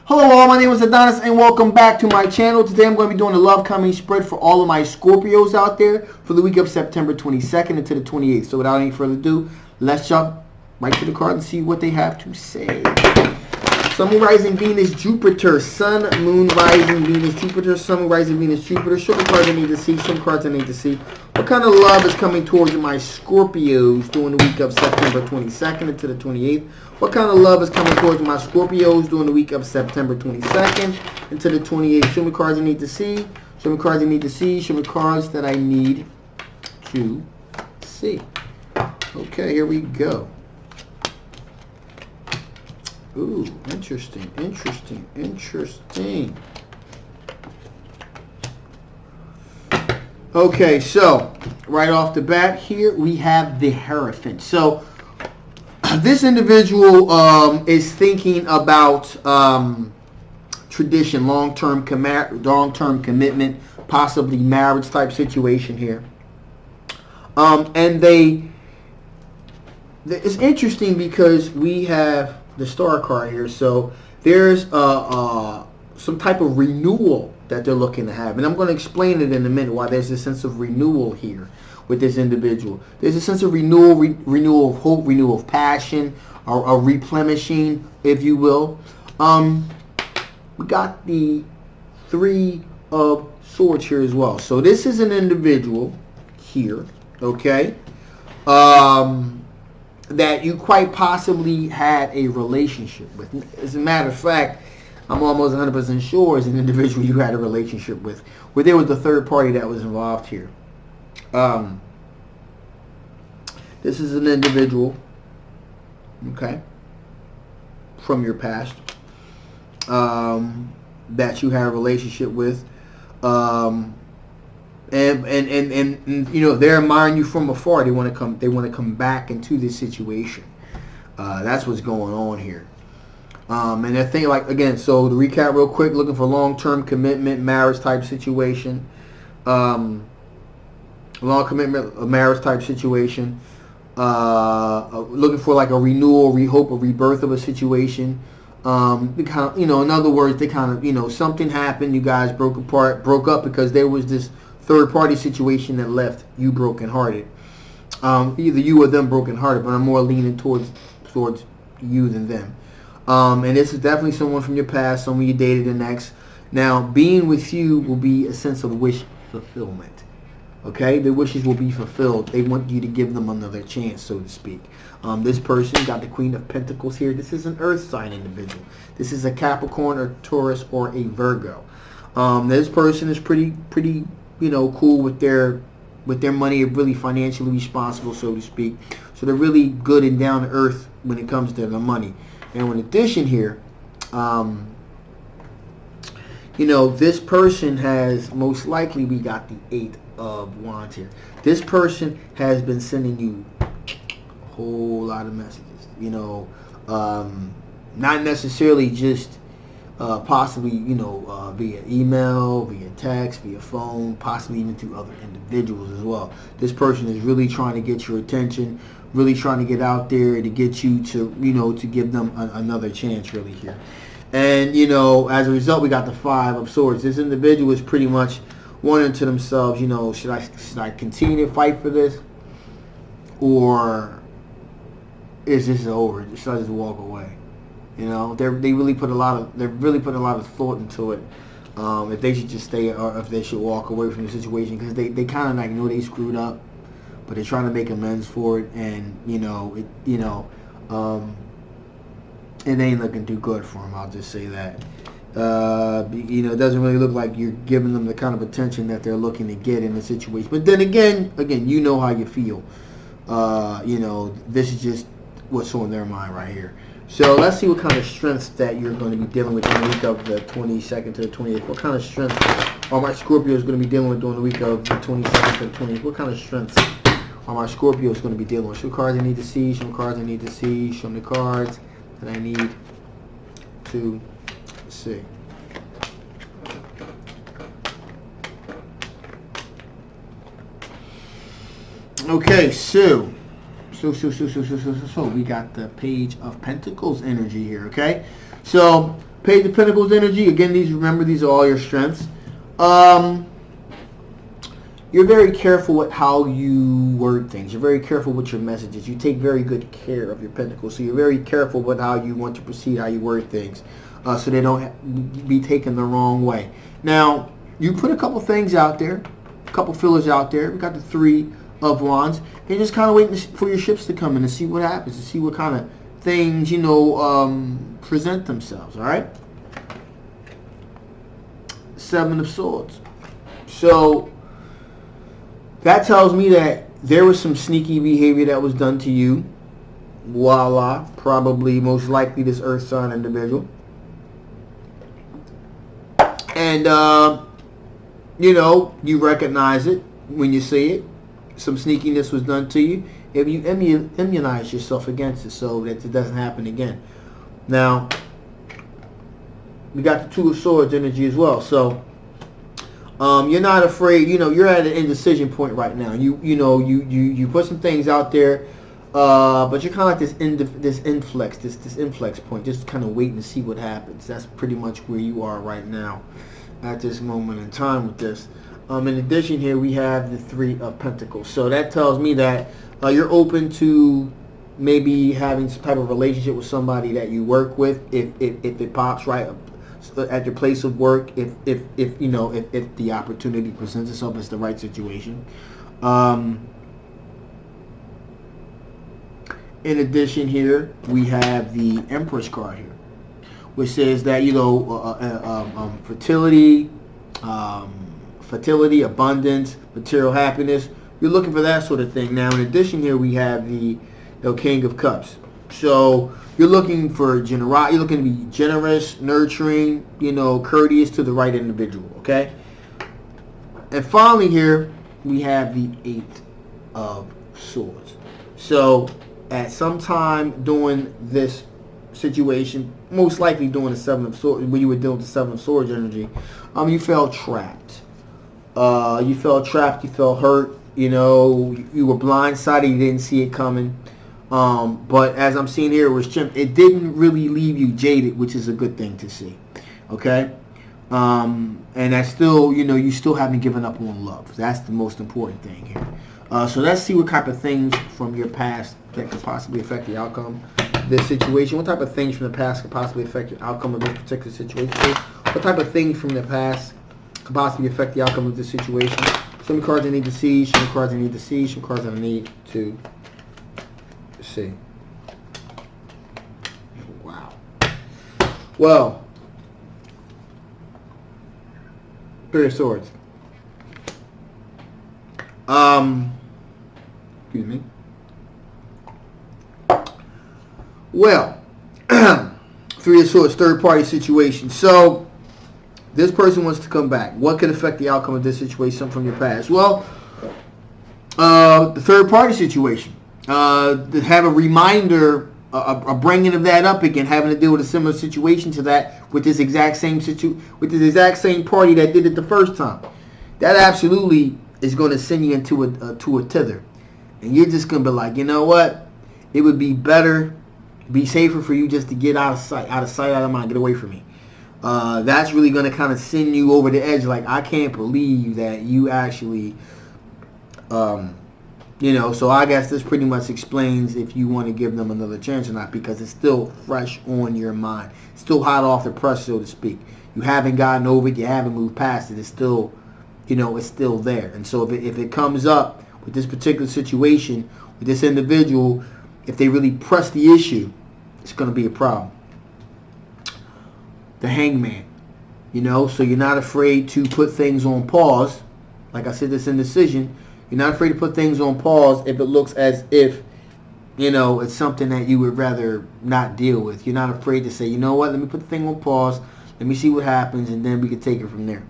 Hello all, my name is Adonis and welcome back to my channel. Today I'm going to be doing a love coming spread for all of my Scorpios out there for the week of September 22nd into the 28th. So without any further ado, let's jump right to the card and see what they have to say. Sun, Moon, Rising, Venus, Jupiter. Sun, Moon, Rising, Venus, Jupiter. Sun, Moon, Rising, Venus, Jupiter. Show me cards I need to see. Show me cards I need to see. What kind of love is coming towards my Scorpios during the week of September 22nd into the 28th? What kind of love is coming towards my Scorpios during the week of September 22nd into the 28th? Show me cards I need to see. Show me cards I need to see. Show me cards that I need to see. Okay, here we go. Ooh, interesting, interesting, interesting. Okay, so right off the bat here we have the Hierophant. So this individual is thinking about tradition, long-term commitment, possibly marriage type situation here. And it's interesting because we have the Star card here. So there's some type of renewal that they're looking to have, and I'm going to explain it in a minute why there's a sense of renewal here with this individual. There's a sense of renewal, renewal of hope, renewal of passion, or a replenishing, if you will. We got the Three of Swords here as well. So this is an individual here, okay, that you quite possibly had a relationship with. As a matter of fact, I'm almost 100% sure is an individual you had a relationship with, where there was a third party that was involved here. This is an individual, okay, from your past, that you had a relationship with, and you know, they're admiring you from afar. They want to come back into this situation. That's what's going on here. And they're thinking, like, again, so to recap real quick, looking for long-term commitment, marriage type situation, long commitment, a marriage type situation, looking for like a renewal, hope, a rebirth of a situation. They kind of, you know, in other words, they kind of, you know, something happened, you guys broke up because there was this third-party situation that left you brokenhearted. Either you or them brokenhearted, but I'm more leaning towards you than them. And this is definitely someone from your past, someone you dated an ex. Now, being with you will be a sense of wish fulfillment. Okay? Their wishes will be fulfilled. They want you to give them another chance, so to speak. This person got the Queen of Pentacles here. This is an Earth sign individual. This is a Capricorn or Taurus or a Virgo. This person is pretty, you know, cool with their money, really financially responsible, so to speak. So they're really good and down to earth when it comes to the money. And in addition here, you know, this person has, most likely, we got the Eight of Wands here. This person has been sending you a whole lot of messages, you know, not necessarily just possibly, you know, via email, via text, via phone, possibly even to other individuals as well. This person is really trying to get your attention, really trying to get out there to get you to, you know, to give them another chance really here. And, you know, as a result, we got the Five of Swords. This individual is pretty much wondering to themselves, you know, should I continue to fight for this, or is this over? Should I just walk away? You know, they really put a lot of thought into it. If they should just stay or if they should walk away from the situation, because they kind of like know they screwed up, but they're trying to make amends for it, and you know, it ain't looking too good for them. I'll just say that. You know, it doesn't really look like you're giving them the kind of attention that they're looking to get in the situation. But then again, you know how you feel. You know, this is just what's on their mind right here. So let's see what kind of strengths that you're going to be dealing with in the week of the 22nd to the 28th. What kind of strengths are my Scorpios going to be dealing with during the week of the 22nd to the 28th? What kind of strengths are my Scorpios going to be dealing with? Show cards I need to see. Show cards I need to see. Show me the cards that I need to see. Okay, so we got the Page of Pentacles energy here, okay? So Page of Pentacles energy. Again, remember, these are all your strengths. You're very careful with how you word things. You're very careful with your messages. You take very good care of your pentacles. So you're very careful with how you want to proceed, how you word things, so they don't be taken the wrong way. Now, you put a couple things out there, a couple fillers out there. We got the Three of Wands. And just kind of waiting for your ships to come in and see what happens, to see what kind of things, present themselves, all right? Seven of Swords. So that tells me that there was some sneaky behavior that was done to you. Voila. Probably, most likely, this earth sign individual. And, you recognize it when you see it. Some sneakiness was done to you. If you immunize yourself against it so that it doesn't happen again. Now, we got the Two of Swords energy as well. So, you're not afraid. You're at an indecision point right now. You put some things out there, but you're kind of like this inflex point, just kind of waiting to see what happens. That's pretty much where you are right now at this moment in time with this. In addition, here we have the Three of Pentacles. So that tells me that you're open to maybe having some type of relationship with somebody that you work with, if it pops right at your place of work, if the opportunity presents itself as the right situation. In addition, here we have the Empress card here, which says that fertility, abundance, material happiness. You're looking for that sort of thing. Now, in addition, here we have the King of Cups. So you're looking for you're looking to be generous, nurturing, courteous to the right individual. Okay. And finally, here we have the Eight of Swords. So at some time during this situation, most likely during the Seven of Swords, when you were dealing with the Seven of Swords energy, you felt trapped. You felt hurt. You were blindsided. You didn't see it coming. But as I'm seeing here, it didn't really leave you jaded, which is a good thing to see. Okay. And that's still, you still haven't given up on love. That's the most important thing here. So let's see what type of things from your past that could possibly affect the outcome of this situation. What type of things from the past could possibly affect the outcome of this particular situation? What type of things from the past could possibly affect the outcome of this situation? Show me cards I need to see. Show me cards I need to see. Show me cards I need to see. Wow. Well, Three of Swords. Excuse me. Well, Three of Swords, third party situation. So this person wants to come back. What could affect the outcome of this situation from your past? Well, the third party situation. To have a reminder, a bringing of that up again, having to deal with a similar situation to that with this exact same party that did it the first time. That absolutely is going to send you into a tither, and you're just going to be like, you know what? It would be safer for you just to get out of sight, out of mind, get away from me. That's really going to kind of send you over the edge. Like, I can't believe that you actually, so I guess this pretty much explains if you want to give them another chance or not, because it's still fresh on your mind. It's still hot off the press, so to speak. You haven't gotten over it. You haven't moved past it. It's still, it's still there. And so if it comes up with this particular situation, with this individual, if they really press the issue, it's going to be a problem. The Hangman, so you're not afraid to put things on pause. Like I said, this indecision, you're not afraid to put things on pause if it looks as if, it's something that you would rather not deal with. You're not afraid to say, you know what, let me put the thing on pause, let me see what happens, and then we can take it from there.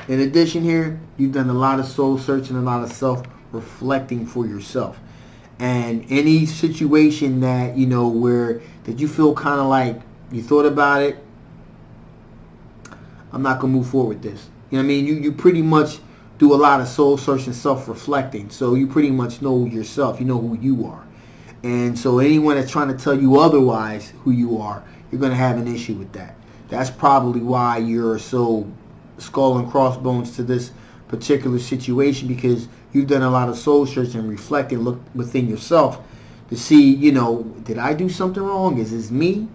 In addition here, you've done a lot of soul searching, a lot of self-reflecting for yourself. And any situation that, that you feel kind of like you thought about it, I'm not going to move forward with this. You pretty much do a lot of soul searching, self-reflecting. So you pretty much know yourself. You know who you are. And so anyone that's trying to tell you otherwise who you are, you're going to have an issue with that. That's probably why you're so skull and crossbones to this particular situation, because you've done a lot of soul searching and reflecting, look within yourself to see, did I do something wrong? Is this me?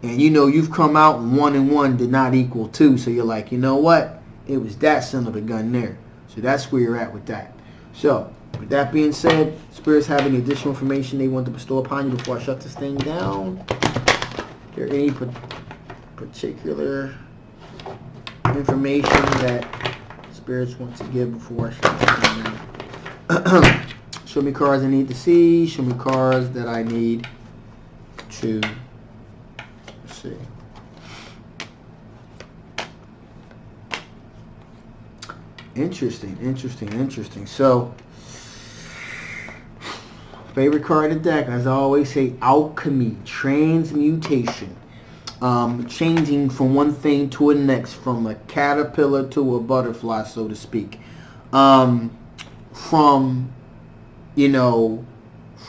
And you've come out and 1 and 1 did not equal 2. So you're like, you know what? It was that son of a gun there. So that's where you're at with that. So with that being said, spirits have any additional information they want to bestow upon you before I shut this thing down? Is there any particular information that spirits want to give before I shut this thing down? Show me cards I need to see. Show me cards that I need to see. Interesting. So, favorite card of the deck, as I always say, alchemy, transmutation. Changing from one thing to the next, from a caterpillar to a butterfly, so to speak. From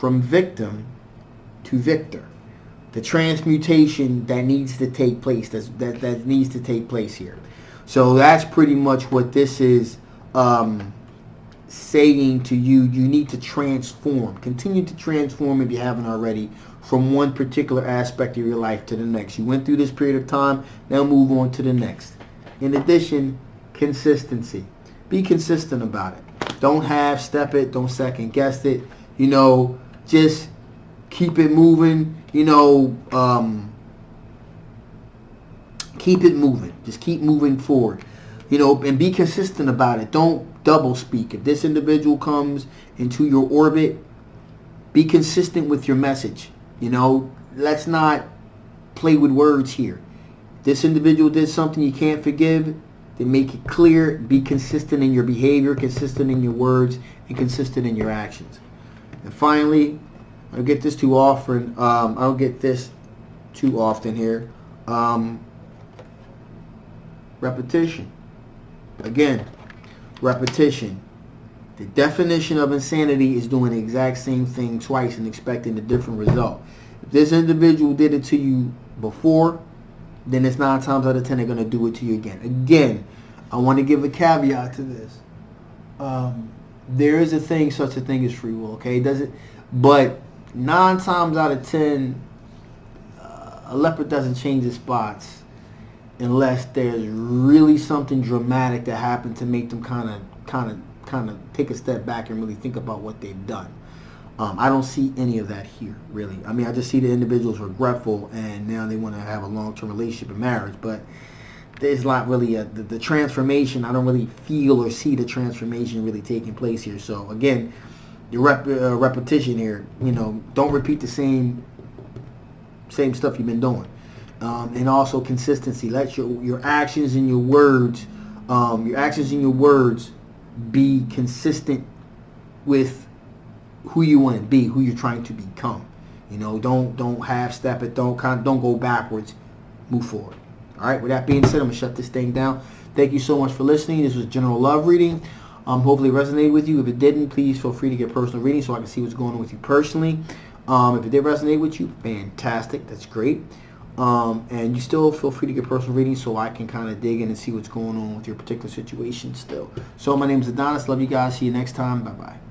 victim to victor. The transmutation that needs to take place, that needs to take place here. So that's pretty much what this is saying to you. You need to transform. Continue to transform, if you haven't already, from one particular aspect of your life to the next. You went through this period of time, now move on to the next. In addition, consistency. Be consistent about it. Don't half-step it. Don't second-guess it. Just keep it moving. Keep it moving. Just keep moving forward. And be consistent about it. Don't double speak. If this individual comes into your orbit, be consistent with your message. Let's not play with words here. If this individual did something you can't forgive, then make it clear. Be consistent in your behavior, consistent in your words, and consistent in your actions. And finally, I don't get this too often. I don't get this too often here. Repetition. Again, repetition. The definition of insanity is doing the exact same thing twice and expecting a different result. If this individual did it to you before, then it's 9 times out of 10 they're going to do it to you again. Again, I want to give a caveat to this. There is such a thing as free will, okay? But 9 times out of 10, a leopard doesn't change its spots unless there's really something dramatic that happened to make them kind of take a step back and really think about what they've done. I don't see any of that here, really. I mean, I just see the individuals regretful and now they want to have a long-term relationship and marriage, but there's not really the transformation. I don't really feel or see the transformation really taking place here. So again, your repetition here, don't repeat the same stuff you've been doing. And also consistency. Let your actions and your words, be consistent with who you want to be, who you're trying to become. Don't half step it. Don't go backwards. Move forward. All right. With that being said, I'm gonna shut this thing down. Thank you so much for listening. This was General Love Reading. Hopefully it resonated with you. If it didn't, please feel free to get personal reading so I can see what's going on with you personally. If it did resonate with you, fantastic. That's great. And you still feel free to get personal readings so I can kind of dig in and see what's going on with your particular situation still. So my name is Adonis. Love you guys. See you next time. Bye-bye.